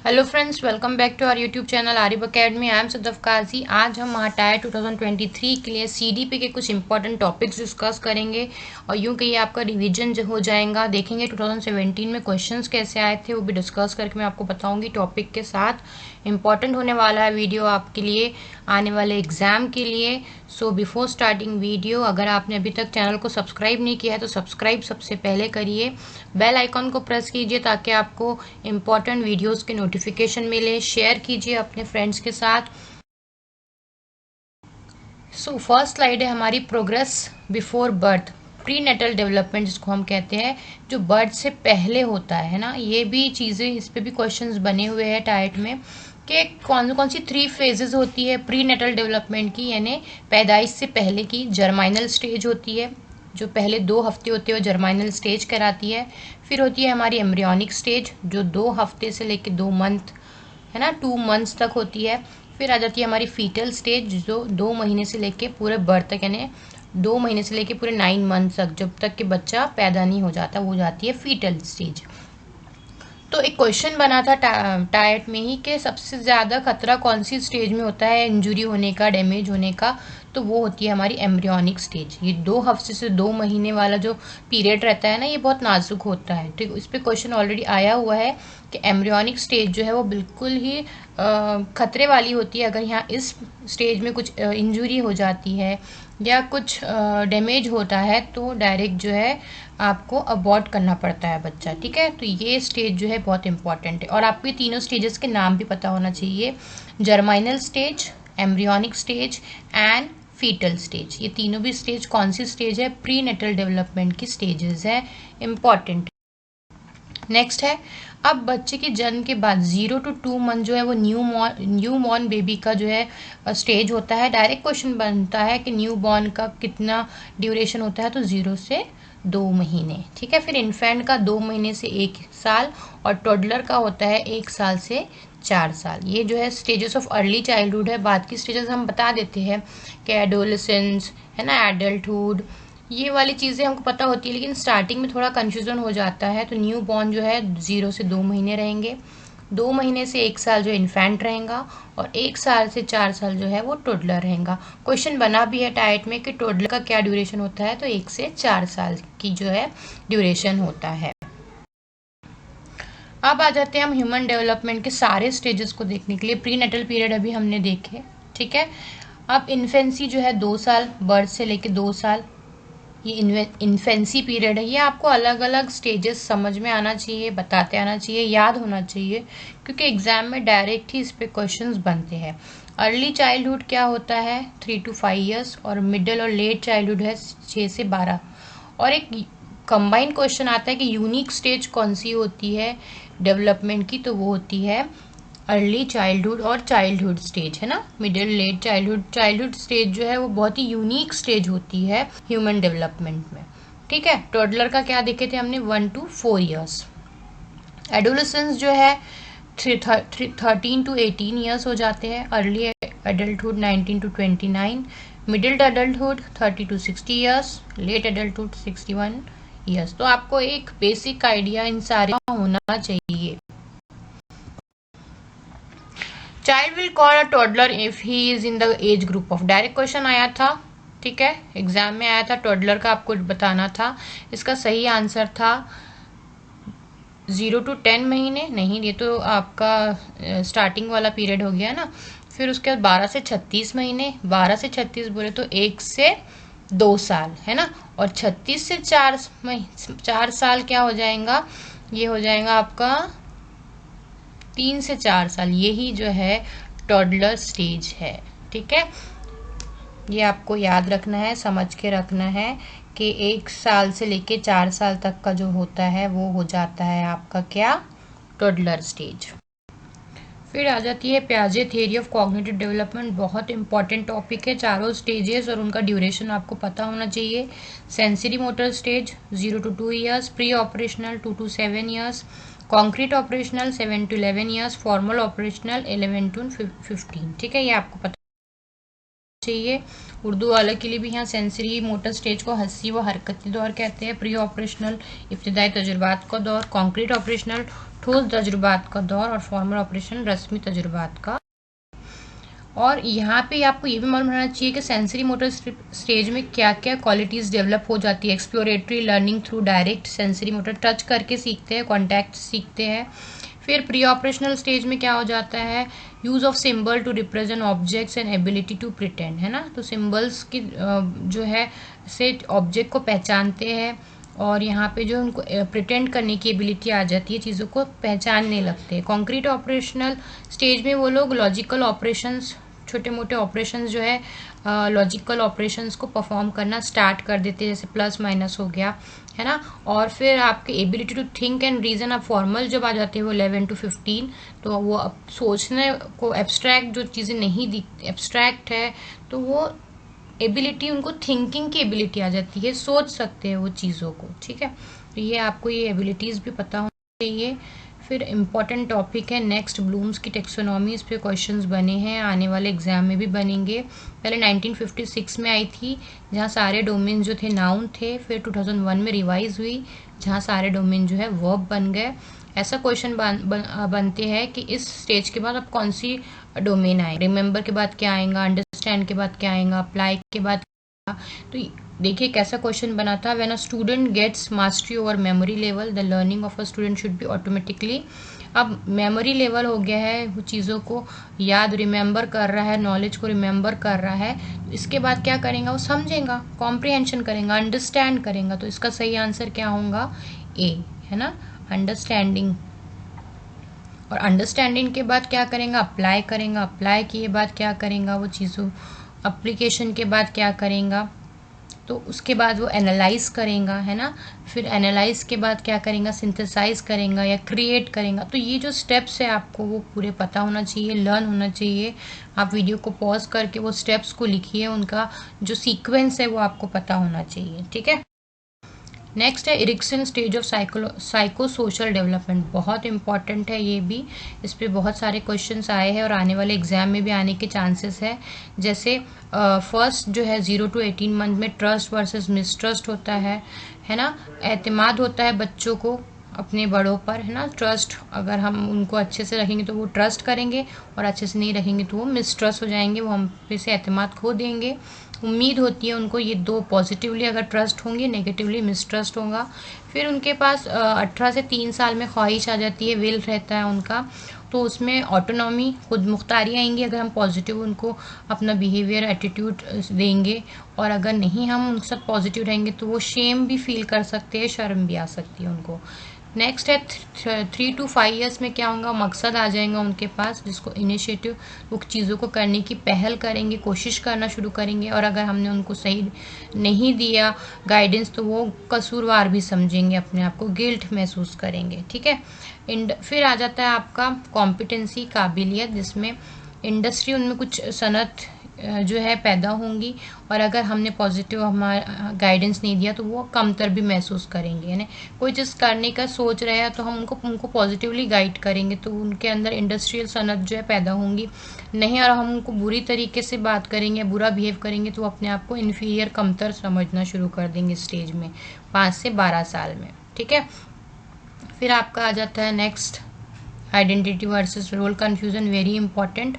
Hello friends, welcome back to our YouTube channel Arif academy. I am Sadaf Qazi. आज हम tyre 2023 के लिए सीडीपी के कुछ इंपॉर्टेंट टॉपिक्स डिस्कस करेंगे और यूं कि ये आपका रिवीजन जो हो जाएगा। देखेंगे 2017 में क्वेश्चंस कैसे आए थे, वो भी डिस्कस करके मैं आपको बताऊंगी टॉपिक के साथ। इंपॉर्टेंट होने वाला है वीडियो आपके लिए आने वाले एग्जाम के लिए। सो बिफोर स्टार्टिंग वीडियो, अगर आपने अभी तक चैनल को सब्सक्राइब नहीं किया है तो सब्सक्राइब सबसे पहले करिए, बेल आइकॉन को प्रेस कीजिए ताकि आपको इम्पोर्टेंट वीडियोस के नोटिफिकेशन मिले। शेयर कीजिए अपने फ्रेंड्स के साथ। सो फर्स्ट स्लाइड है हमारी, progress before birth, prenatal development जिसको हम कहते हैं, जो बर्थ से पहले होता है ना। ये भी चीज़ें, इस पे भी क्वेश्चंस बने हुए हैं टाइट में कि कौन कौन सी 3 फेजेस होती है प्री नेटल डेवलपमेंट की, यानी पैदाइश से पहले की। जर्माइनल स्टेज होती है, जो पहले 2 हफ्ते होते हैं वो जर्माइनल स्टेज कहलाती है। फिर होती है हमारी एम्ब्रियोनिक स्टेज, जो 2 हफ्ते से लेकर 2 मंथ है ना, 2 मंथ्स तक होती है। फिर आ जाती है हमारी फीटल स्टेज, जो 2 महीने से लेके पूरे बर्थ तक, यानी 2 महीने से लेके पूरे 9 मंथ तक, जब तक कि बच्चा पैदा नहीं हो जाता, वो जाती है फीटल स्टेज। तो एक क्वेश्चन बना था टाइट में ही कि सबसे ज़्यादा खतरा कौन सी स्टेज में होता है इंजुरी होने का, डैमेज होने का, तो वो होती है हमारी एम्ब्रियोनिक स्टेज। ये 2 हफ्ते से 2 महीने वाला जो पीरियड रहता है ना, ये बहुत नाजुक होता है। तो इस पर क्वेश्चन ऑलरेडी आया हुआ है कि एम्ब्रियोनिक स्टेज जो है वो बिल्कुल ही खतरे वाली होती है। अगर यहाँ इस स्टेज में कुछ इंजुरी हो जाती है या कुछ डैमेज होता है तो डायरेक्ट जो है आपको अबॉर्ट करना पड़ता है बच्चा। ठीक है, तो ये स्टेज जो है बहुत इंपॉर्टेंट है और आपको ये तीनों स्टेजेस के नाम भी पता होना चाहिए। Germinal stage, embryonic stage and foetal stage. ये तीनों भी स्टेज कौन सी स्टेज है? प्री नेटल डेवलपमेंट की स्टेजेस है, इंपॉर्टेंट। नेक्स्ट है, अब बच्चे के जन्म के बाद 0 to 2 मंथ जो है वो न्यू बॉर्न बेबी का जो है स्टेज होता है। डायरेक्ट क्वेश्चन बनता है कि न्यू बॉर्न का कितना ड्यूरेशन होता है, तो 0 से 2 महीने। ठीक है, फिर इन्फेंट का 2 महीने से 1 साल और टोडलर का होता है 1 साल से 4 साल। ये जो है स्टेजेस ऑफ अर्ली चाइल्डहुड है। बाद की स्टेजेस हम बता देते हैं कि एडोलेसेंस है ना, एडल्टहुड, ये वाली चीज़ें हमको पता होती है, लेकिन स्टार्टिंग में थोड़ा कंफ्यूजन हो जाता है। तो न्यू बॉर्न जो है 0 से 2 महीने रहेंगे, 2 महीने से 1 साल जो इन्फेंट रहेगा और 1 साल से 4 साल जो है वो टोडलर रहेगा। क्वेश्चन बना भी है टाइट में कि टोडलर का क्या ड्यूरेशन होता है, तो 1 से 4 साल की जो है ड्यूरेशन होता है। अब आ जाते हैं हम ह्यूमन डेवलपमेंट के सारे स्टेजेस को देखने के लिए। प्री नेटल पीरियड अभी हमने देखे, ठीक है। अब इन्फेंसी जो है 2 साल, बर्थ से लेके 2 साल, ये इन्फेंसी पीरियड है। ये आपको अलग अलग स्टेजेस समझ में आना चाहिए, बताते आना चाहिए, याद होना चाहिए, क्योंकि एग्जाम में डायरेक्ट ही इस पे क्वेश्चंस बनते हैं। अर्ली चाइल्डहुड क्या होता है? 3 to 5 ईयर्स, और मिडिल और लेट चाइल्डहुड है 6 से 12। और एक कंबाइंड क्वेश्चन आता है कि यूनिक स्टेज कौन सी होती है डेवलपमेंट की, तो वो होती है अर्ली चाइल्डहुड और चाइल्डहुड स्टेज, है ना, middle late childhood. Childhood stage जो है वो बहुत ही यूनिक स्टेज होती है ह्यूमन डेवलपमेंट में। ठीक है, टोडलर का क्या देखे थे हमने? 1 to 4 ईयर्स। एडोलेसेंस जो है 13 to 18 ईयर्स हो जाते हैं। Early adulthood 19 to 29, middle adulthood 30 to 60 years, late adulthood 61 years. तो आपको एक बेसिक आइडिया इन सारे होना चाहिए। Child will call a toddler if he is in the age group of. Direct question आया था, ठीक है, एग्जाम में आया था, टोडलर का आपको बताना था। इसका सही आंसर था 0 to 10 महीने। नहीं, ये तो आपका स्टार्टिंग वाला पीरियड हो गया ना। फिर उसके बाद 12 से 36 महीने, 12 से 36 बोले तो 1 से 2 साल, है ना। और 36 से 4 साल क्या हो जाएगा? ये हो जाएगा आपका 3 से 4 साल। यही जो है टॉडलर स्टेज है। ठीक है, ये आपको याद रखना है, समझ के रखना है कि 1 साल से लेके 4 साल तक का जो होता है वो हो जाता है आपका क्या? Toddler stage. फिर आ जाती है पियाजे थियरी ऑफ कॉग्निटिव डेवलपमेंट। बहुत इंपॉर्टेंट टॉपिक है, चारों स्टेजेस और उनका ड्यूरेशन आपको पता होना चाहिए। Sensory motor stage 0 to 2 years, pre operational 2 to 7 years, concrete operational 7 to 11 years, formal operational 11 to 15। ठीक है, ये आपको पता चाहिए। उर्दू वालों के लिए भी यहाँ सेंसरी मोटर स्टेज को हस्सी व हरकती दौर कहते हैं। प्री ऑपरेशनल इब्तिदाई तजुर्बात का दौर, कॉन्क्रीट ऑपरेशनल ठोस तजुर्बात का दौर और फॉर्मल ऑपरेशन रस्मी तजुर्बात का। और यहाँ पे आपको ये भी मालूम रहना चाहिए कि सेंसरी मोटर स्टेज में क्या क्या क्वालिटीज़ डेवलप हो जाती है। Exploratory learning through direct sensory motor, touch करके सीखते हैं, कॉन्टैक्ट सीखते हैं। फिर प्री ऑपरेशनल स्टेज में क्या हो जाता है, use of symbol to represent objects and ability to pretend, है ना। तो सिंबल्स की जो है से ऑब्जेक्ट को पहचानते हैं और यहाँ पे जो उनको प्रिटेंड करने की एबिलिटी आ जाती है, चीज़ों को पहचानने लगते हैं। कॉन्क्रीट ऑपरेशनल स्टेज में वो लोग लॉजिकल ऑपरेशंस, छोटे मोटे ऑपरेशंस जो है लॉजिकल ऑपरेशंस को परफॉर्म करना स्टार्ट कर देते हैं, जैसे प्लस माइनस हो गया, है ना। और फिर आपके ability to think and reason, अब फॉर्मल जब आ जाते हैं वो 11 to 15, तो वो अब सोचने को एब्स्ट्रैक्ट जो चीज़ें नहीं दिख एब्स्ट्रैक्ट है, तो वो एबिलिटी उनको थिंकिंग की एबिलिटी आ जाती है, सोच सकते हैं वो चीज़ों को, ठीक है। तो ये आपको ये एबिलिटीज़ भी पता होनी चाहिए। फिर इम्पॉर्टेंट टॉपिक है नेक्स्ट ब्लूम्स की टेक्सोनॉमी, इस पे क्वेश्चंस बने हैं, आने वाले एग्जाम में भी बनेंगे। पहले 1956 में आई थी, जहाँ सारे डोमेन जो थे नाउन थे। फिर 2001 में रिवाइज हुई, जहाँ सारे डोमेन जो है वर्ब बन गए। ऐसा क्वेश्चन बनते हैं कि इस स्टेज के बाद अब कौन सी डोमेन आए, रिमेंबर के बाद क्या आएगा, अंडरस्टैंड के बाद क्या आएगा, अप्लाई के बाद क्या। तो देखिए कैसा क्वेश्चन बना था, when a student gets mastery over memory level the learning of a student should be automatically. अब मेमोरी लेवल हो गया है, वो चीज़ों को याद रिमेंबर कर रहा है, नॉलेज को रिमेंबर कर रहा है, तो इसके बाद क्या करेगा, वो समझेगा, कॉम्प्रिहेंशन करेगा, अंडरस्टैंड करेगा। तो इसका सही आंसर क्या होगा, ए, है ना, अंडरस्टैंडिंग। और अंडरस्टैंडिंग के बाद क्या करेगा, अप्लाई करेगा, अप्लाई किए बाद क्या करेगा, वो चीज़ों अप्लीकेशन के बाद क्या करेगा, तो उसके बाद वो एनालाइज करेगा, है ना। फिर एनालाइज के बाद क्या करेगा, सिंथेसाइज करेगा या क्रिएट करेगा। तो ये जो स्टेप्स है आपको वो पूरे पता होना चाहिए, लर्न होना चाहिए। आप वीडियो को पॉज करके वो स्टेप्स को लिखिए, उनका जो सीक्वेंस है वो आपको पता होना चाहिए, ठीक है। नेक्स्ट है Erikson stage of psycho social development, बहुत इंपॉर्टेंट है ये भी, इस पर बहुत सारे क्वेश्चंस आए हैं और आने वाले एग्जाम में भी आने के चांसेस है। जैसे फर्स्ट जो है 0 to 18 मंथ में ट्रस्ट वर्सेस मिसट्रस्ट होता है ना। एतमाद होता है बच्चों को अपने बड़ों पर, है ना। ट्रस्ट अगर हम उनको अच्छे से रखेंगे तो वो ट्रस्ट करेंगे, और अच्छे से नहीं रखेंगे तो वो मिसट्रस्ट हो जाएंगे, वो हम पे से एतमाद खो देंगे। उम्मीद होती है उनको, ये दो पॉजिटिवली अगर ट्रस्ट होंगे, नेगेटिवली मिसट्रस्ट होगा। फिर उनके पास 18 से 3 साल में ख्वाहिश आ जाती है, विल रहता है उनका, तो उसमें ऑटोनॉमी, खुद मुख्तारी आएंगी अगर हम पॉजिटिव उनको अपना बिहेवियर एटीट्यूड देंगे। और अगर नहीं हम उनके साथ पॉजिटिव रहेंगे तो वो शेम भी फील कर सकते हैं, शर्म भी आ सकती है उनको। नेक्स्ट है 3 to 5 ईयर्स में क्या होगा, मकसद आ जाएगा उनके पास, जिसको इनिशिएटिव, वो चीज़ों को करने की पहल करेंगे, कोशिश करना शुरू करेंगे। और अगर हमने उनको सही नहीं दिया गाइडेंस तो वो कसूरवार भी समझेंगे, अपने आप को गिल्ट महसूस करेंगे, ठीक है। फिर आ जाता है आपका कॉम्पिटेंसी, काबिलियत, जिसमें इंडस्ट्री, उनमें कुछ सनत जो है पैदा होंगी, और अगर हमने पॉजिटिव हमारा गाइडेंस नहीं दिया तो वो कमतर भी महसूस करेंगे, यानी कोई चीज़ करने का सोच रहे हैं तो हम उनको पॉजिटिवली गाइड करेंगे तो उनके अंदर इंडस्ट्रियल सनत जो है पैदा होंगी। नहीं, और हम उनको बुरी तरीके से बात करेंगे, बुरा बिहेव करेंगे तो वो अपने आप को इन्फीरियर, कमतर समझना शुरू कर देंगे स्टेज में 5 से 12 साल में, ठीक है। फिर आपका आ जाता है next identity versus role confusion, very important,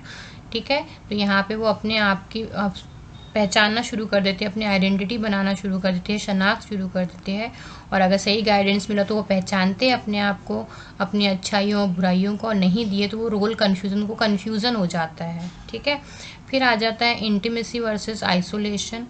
ठीक है। तो यहाँ पे वो अपने आप की पहचानना शुरू कर देते हैं, अपनी आइडेंटिटी बनाना शुरू कर देते हैं, शनाख्त शुरू कर देते हैं। और अगर सही गाइडेंस मिला तो वो पहचानते हैं अपने आप को, अपनी अच्छाइयों और बुराइयों को, और नहीं दिए तो वो रोल कन्फ्यूज़न को कन्फ्यूज़न हो जाता है, ठीक है। फिर आ जाता है इंटीमेसी वर्सेस आइसोलेशन।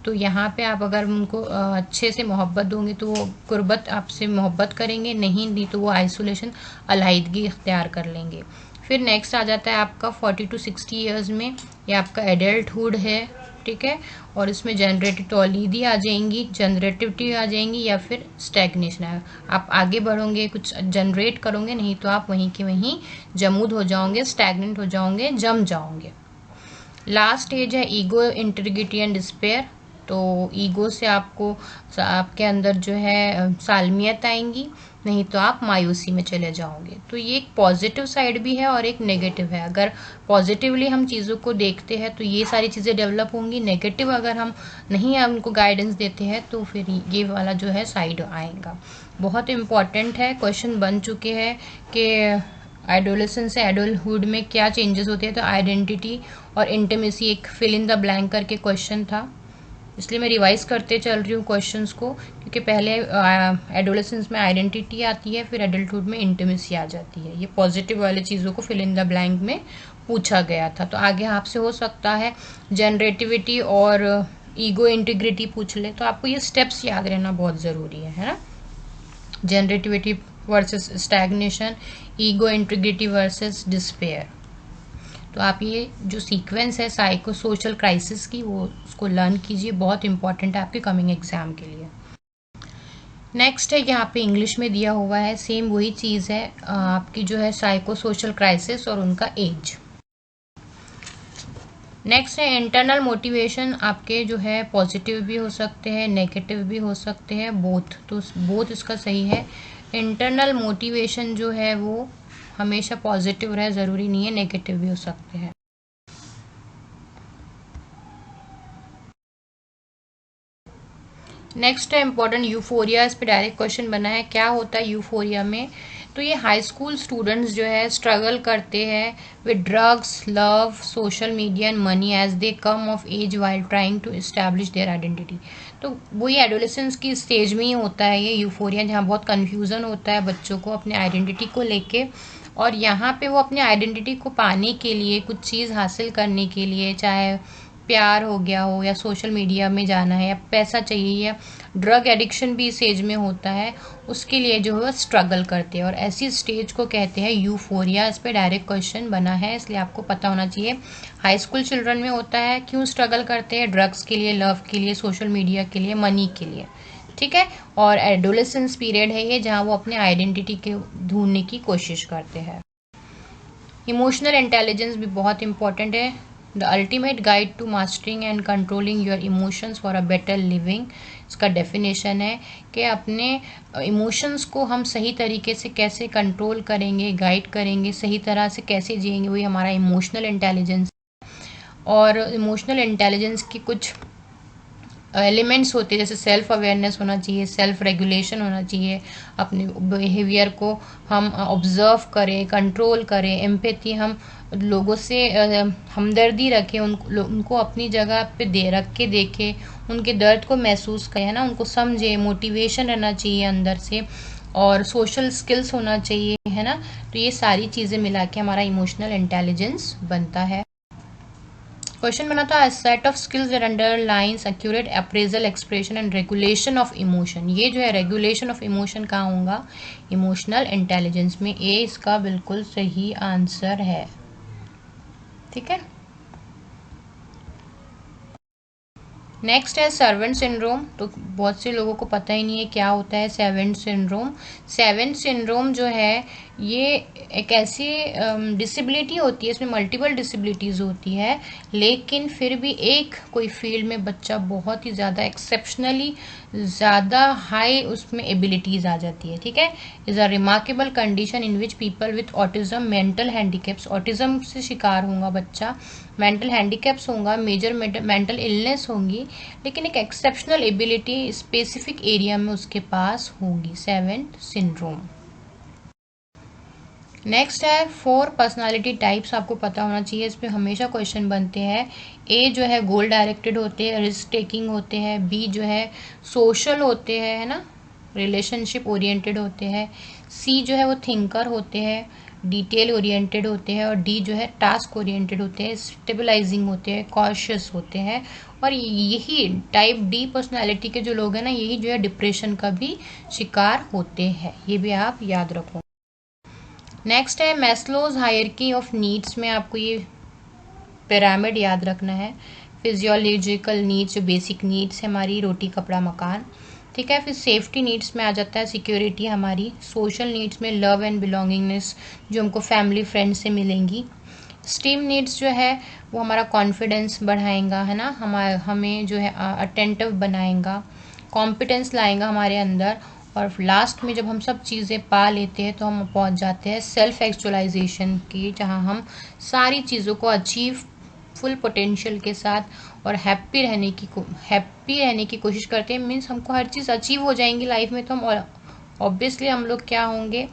तो यहाँ पे आप अगर उनको अच्छे से मोहब्बत दोगे तो वो कुर्बत आपसे मोहब्बत करेंगे, नहीं दी तो वो आइसोलेशन, अलहदगी इख्तियार कर लेंगे। फिर नेक्स्ट आ जाता है आपका 40 to 60 ईयर्स में, ये आपका एडल्टहुड है, ठीक है। और इसमें जनरेटिव तौलीदी आ जाएंगी, जनरेटिविटी आ जाएंगी, या फिर स्टैग्नेशन है, आप आगे बढ़ोगे, कुछ जनरेट करोगे, नहीं तो आप वहीं के वहीं जमूद हो जाओगे, स्टैग्नेंट हो जाओगे, जम जाओगे। लास्ट स्टेज है ईगो, इंटीग्रिटी एंड डिस्पेयर। तो ईगो से आपके अंदर जो है सालमियत आएंगी, नहीं तो आप मायूसी में चले जाओगे। तो ये एक पॉजिटिव साइड भी है और एक नेगेटिव है। अगर पॉजिटिवली हम चीज़ों को देखते हैं तो ये सारी चीज़ें डेवलप होंगी, नेगेटिव अगर हम नहीं उनको गाइडेंस देते हैं तो फिर ये वाला जो है साइड आएगा। बहुत इम्पॉर्टेंट है, क्वेश्चन बन चुके हैं कि एडोलेसेंस से एडल्टहुड में क्या चेंजेस होते हैं। तो आइडेंटिटी और इंटीमेसी एक फिल इन द ब्लैंक करके क्वेश्चन था, इसलिए मैं रिवाइज करते चल रही हूँ क्वेश्चंस को, क्योंकि पहले एडोलेसेंस में आइडेंटिटी आती है, फिर एडल्टहुड में इंटीमेसी आ जाती है। ये पॉजिटिव वाले चीज़ों को फिल इन द ब्लैंक में पूछा गया था। तो आगे आपसे हो सकता है जनरेटिविटी और ईगो इंटीग्रिटी पूछ ले, तो आपको ये स्टेप्स याद रहना बहुत ज़रूरी है ना। Generativity versus stagnation, ego integrity versus despair. तो आप ये जो सीक्वेंस है साइको सोशल क्राइसिस की, वो उसको लर्न कीजिए, बहुत इंपॉर्टेंट है आपके कमिंग एग्जाम के लिए। नेक्स्ट है यहाँ पे इंग्लिश में दिया हुआ है, सेम वही चीज़ है आपकी जो है साइको सोशल क्राइसिस और उनका एज। नेक्स्ट है इंटरनल मोटिवेशन, आपके जो है पॉजिटिव भी हो सकते हैं, नेगेटिव भी हो सकते हैं, बोथ। तो बोथ इसका सही है। इंटरनल मोटिवेशन जो है वो हमेशा पॉजिटिव रहे, ज़रूरी नहीं है नेगेटिव भी हो सकते हैं। नेक्स्ट है इम्पोर्टेंट यूफोरिया, इस पर डायरेक्ट क्वेश्चन बना है, क्या होता है यूफोरिया में। तो ये हाई स्कूल स्टूडेंट्स जो है स्ट्रगल करते हैं with drugs, love, social media and money as they come of age while trying to establish their identity. तो वही एडोलेसेंस की स्टेज में ही होता है ये यूफोरिया, जहाँ बहुत कन्फ्यूज़न होता है बच्चों को अपने आइडेंटिटी को लेके, और यहाँ पे वो अपने आइडेंटिटी को पाने के लिए, कुछ चीज़ हासिल करने के लिए, चाहे प्यार हो गया हो या सोशल मीडिया में जाना है या पैसा चाहिए या ड्रग एडिक्शन भी इस एज में होता है, उसके लिए जो है स्ट्रगल करते हैं, और ऐसी स्टेज को कहते हैं यूफोरिया। इस पर डायरेक्ट क्वेश्चन बना है, इसलिए आपको पता होना चाहिए हाई स्कूल चिल्ड्रन में होता है। क्यों स्ट्रगल करते हैं? ड्रग्स के लिए, लव के लिए, सोशल मीडिया के लिए, मनी के लिए, ठीक है। और एडोलेसेंस पीरियड है ये, जहाँ वो अपने आइडेंटिटी के ढूंढने की कोशिश करते हैं। इमोशनल इंटेलिजेंस भी बहुत इंपॉर्टेंट है। The ultimate guide to mastering and controlling your emotions for a better living. इसका डेफिनेशन है कि अपने इमोशंस को हम सही तरीके से कैसे कंट्रोल करेंगे, गाइड करेंगे, सही तरह से कैसे जिएंगे, वही हमारा इमोशनल इंटेलिजेंस। और इमोशनल इंटेलिजेंस की कुछ एलिमेंट्स होते हैं, जैसे सेल्फ अवेयरनेस होना चाहिए, सेल्फ रेगुलेशन होना चाहिए, अपने बिहेवियर को हम ऑब्जर्व करें, कंट्रोल करें, एम्पैथी, हम लोगों से हमदर्दी रखें, उनको अपनी जगह पे रख के देखें, उनके दर्द को महसूस करें, है ना, उनको समझें, मोटिवेशन रहना चाहिए अंदर से, और सोशल स्किल्स होना चाहिए, है ना। तो ये सारी चीज़ें मिला के हमारा इमोशनल इंटेलिजेंस बनता है। क्वेश्चन बना था set of skills that underlines accurate appraisal, expression and regulation of emotion. ये जो है रेगुलेशन ऑफ इमोशन कहाँ होगा? इमोशनल इंटेलिजेंस में। ए इसका बिल्कुल सही आंसर है, ठीक है। नेक्स्ट है सर्वेंट सिंड्रोम। तो बहुत से लोगों को पता ही नहीं है क्या होता है सर्वेंट सिंड्रोम। सर्वेंट सिंड्रोम जो है ये एक ऐसी डिसेबिलिटी होती है, इसमें मल्टीपल डिसेबिलिटीज़ होती है, लेकिन फिर भी एक कोई फील्ड में बच्चा बहुत ही ज़्यादा एक्सेप्शनली ज़्यादा हाई उसमें एबिलिटीज़ आ जाती है, ठीक है। Is a remarkable condition in which people with autism, mental handicaps, autism से शिकार होगा बच्चा, मेंटल हैंडीकैप्स होगा, मेजर मेंटल इलनेस होंगी, लेकिन एक एक्सेप्शनल एबिलिटी स्पेसिफिक एरिया में उसके पास होगी, सर्वेंट सिंड्रोम। नेक्स्ट है 4 पर्सनालिटी टाइप्स, आपको पता होना चाहिए, इस पर हमेशा क्वेश्चन बनते हैं। ए जो है गोल डायरेक्टेड होते हैं, रिस्क टेकिंग होते हैं। बी जो है सोशल होते हैं, है ना, रिलेशनशिप ओरिएंटेड होते हैं। सी जो है वो थिंकर होते हैं, डिटेल ओरिएंटेड होते हैं। और डी जो है टास्क ओरिएंटेड होते हैं, स्टेबलाइजिंग होते हैं, कॉशियस होते हैं। और यही टाइप डी पर्सनालिटी के जो लोग हैं ना, यही जो है डिप्रेशन का भी शिकार होते हैं, ये भी आप याद रखो। नेक्स्ट है मैस्लोज हायरार्की ऑफ नीड्स में आपको ये पिरामिड याद रखना है। फिजियोलॉजिकल नीड्स जो बेसिक नीड्स है हमारी, रोटी कपड़ा मकान, ठीक है। फिर सेफ्टी नीड्स में आ जाता है सिक्योरिटी हमारी। सोशल नीड्स में लव एंड बिलोंगिंगनेस जो हमको फैमिली फ्रेंड से मिलेंगी। स्टीम नीड्स जो है वो हमारा कॉन्फिडेंस बढ़ाएगा, है ना, हमें जो है अटेंटिव बनाएगा, कॉम्पिटेंस लाएगा हमारे अंदर। और लास्ट में जब हम सब चीज़ें पा लेते हैं तो हम पहुंच जाते हैं सेल्फ एक्चुअलाइजेशन की, जहां हम सारी चीज़ों को अचीव फुल पोटेंशियल के साथ और हैप्पी रहने की कोशिश करते हैं। मीन्स हमको हर चीज़ अचीव हो जाएंगी लाइफ में, तो हम ऑब्वियसली हम लोग क्या होंगे,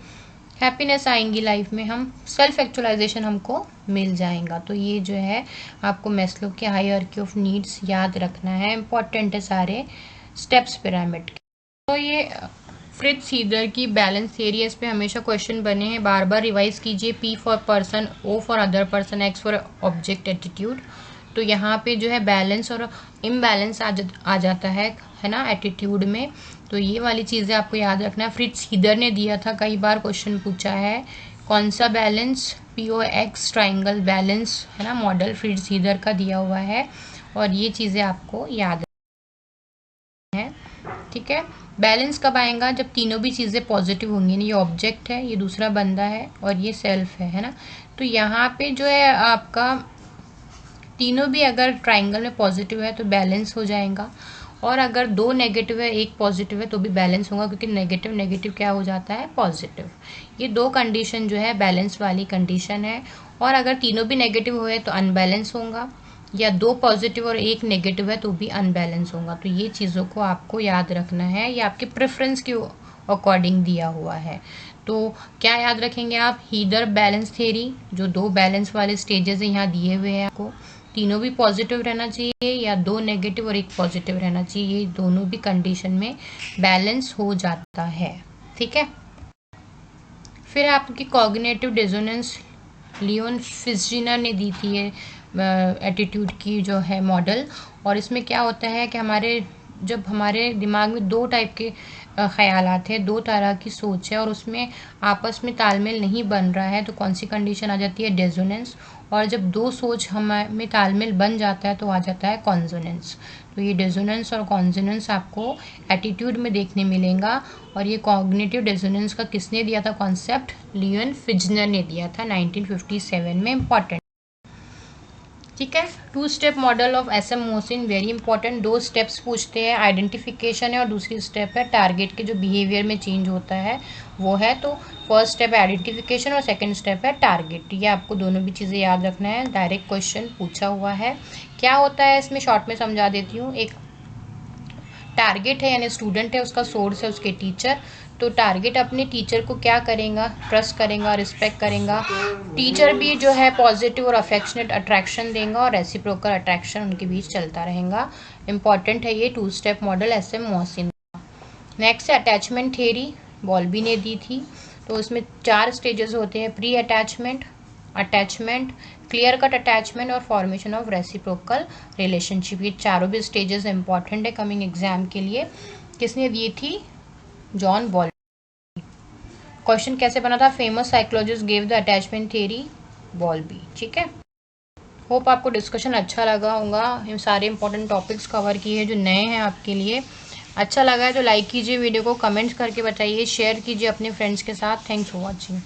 हैप्पीनेस आएंगी लाइफ में, हम सेल्फ एक्चुअलाइजेशन हमको मिल जाएगा। तो ये जो है आपको मैस्लो के हायरार्की ऑफ नीड्स याद रखना है, इंपॉर्टेंट है सारे स्टेप्स पिरामिड के। तो ये फ्रिट्ज सीडर की बैलेंस थियरी है, इस पे हमेशा क्वेश्चन बने हैं, बार बार रिवाइज कीजिए। P for person, O for other person, X for object attitude. तो यहाँ पे जो है बैलेंस और इम्बैलेंस आ जाता है ना एटीट्यूड में। तो ये वाली चीज़ें आपको याद रखना है। फ्रिट्ज सीडर ने दिया था, कई बार क्वेश्चन पूछा है, कौन सा बैलेंस, POX ट्राइंगल बैलेंस है ना, मॉडल फ्रिट्ज सीडर का दिया हुआ है, और ये चीज़ें आपको याद है। ठीक है, बैलेंस कब आएगा, जब तीनों भी चीज़ें पॉजिटिव होंगी। ये ऑब्जेक्ट है, ये दूसरा बंदा है, और ये सेल्फ है ना। तो यहाँ पे जो है आपका तीनों भी अगर ट्राइंगल में पॉजिटिव है तो बैलेंस हो जाएगा, और अगर दो नेगेटिव है एक पॉजिटिव है तो भी बैलेंस होगा, क्योंकि नेगेटिव नेगेटिव क्या हो जाता है, पॉजिटिव। ये दो कंडीशन जो है बैलेंस वाली कंडीशन है। और अगर तीनों भी नेगेटिव हुए तो अनबैलेंस होगा, या दो पॉजिटिव और एक नेगेटिव है तो भी अनबैलेंस होगा। तो ये चीज़ों को आपको याद रखना है, ये आपके प्रेफरेंस के अकॉर्डिंग दिया हुआ है। तो क्या याद रखेंगे आप, हीदर बैलेंस थ्योरी, जो दो बैलेंस वाले स्टेजेस यहाँ दिए हुए हैं आपको, तीनों भी पॉजिटिव रहना चाहिए या दो नेगेटिव और एक पॉजिटिव रहना चाहिए, ये दोनों भी कंडीशन में बैलेंस हो जाता है। ठीक है, फिर आपकी कॉग्निटिव डिसोनेंस लियोन फिट्जनर ने दी थी ये एटीट्यूड की जो है मॉडल। और इसमें क्या होता है कि जब हमारे दिमाग में दो टाइप के ख्यालात हैं, दो तरह की सोच है, और उसमें आपस में तालमेल नहीं बन रहा है, तो कौन सी कंडीशन आ जाती है, डिसोनेंस। और जब दो सोच हमें तालमेल बन जाता है तो आ जाता है कॉन्सोनेंस। तो ये डिसोनेंस और कॉन्सोनेंस आपको एटीट्यूड में देखने मिलेगा। और ये कॉग्निटिव डिसोनेंस का किसने दिया था कॉन्सेप्ट, लियोन फिट्जनर ने दिया था 1957 में, इंपॉर्टेंट। ठीक है, 2 step model of SM Mohsin, very important. 2 steps पूछते हैं, आइडेंटिफिकेशन है और दूसरी स्टेप है टारगेट के जो बिहेवियर में चेंज होता है वो है। तो फर्स्ट स्टेप है आइडेंटिफिकेशन और सेकंड स्टेप है टारगेट। ये आपको दोनों भी चीज़ें याद रखना है, डायरेक्ट क्वेश्चन पूछा हुआ है। क्या होता है इसमें शॉर्ट में समझा देती हूँ। एक टारगेट है यानी स्टूडेंट है, उसका सोर्स है उसके टीचर। तो टारगेट अपने टीचर को क्या करेगा, ट्रस्ट करेगा, रिस्पेक्ट करेगा। टीचर भी जो है पॉजिटिव और अफेक्शनेट अट्रैक्शन देगा, और रेसिप्रोकल अट्रैक्शन उनके बीच चलता रहेगा। इंपॉर्टेंट है ये 2 step model SM Mohsin. Next है अटैचमेंट थ्योरी, बॉल्बी ने दी थी। तो उसमें 4 स्टेजेस होते हैं, pre attachment, attachment, clear cut attachment और फॉर्मेशन ऑफ रेसिप्रोकल रिलेशनशिप। ये चारों भी स्टेजेस इंपॉर्टेंट है कमिंग एग्जाम के लिए। किसने दी थी, जॉन बॉल्बी। क्वेश्चन कैसे बना था, famous psychologist gave the attachment theory, Bowlby. ठीक है, होप आपको डिस्कशन अच्छा लगा होगा, ये सारे इंपॉर्टेंट टॉपिक्स कवर किए जो नए हैं आपके लिए। अच्छा लगा है तो लाइक कीजिए वीडियो को, कमेंट्स करके बताइए, शेयर कीजिए अपने फ्रेंड्स के साथ। Thanks for watching.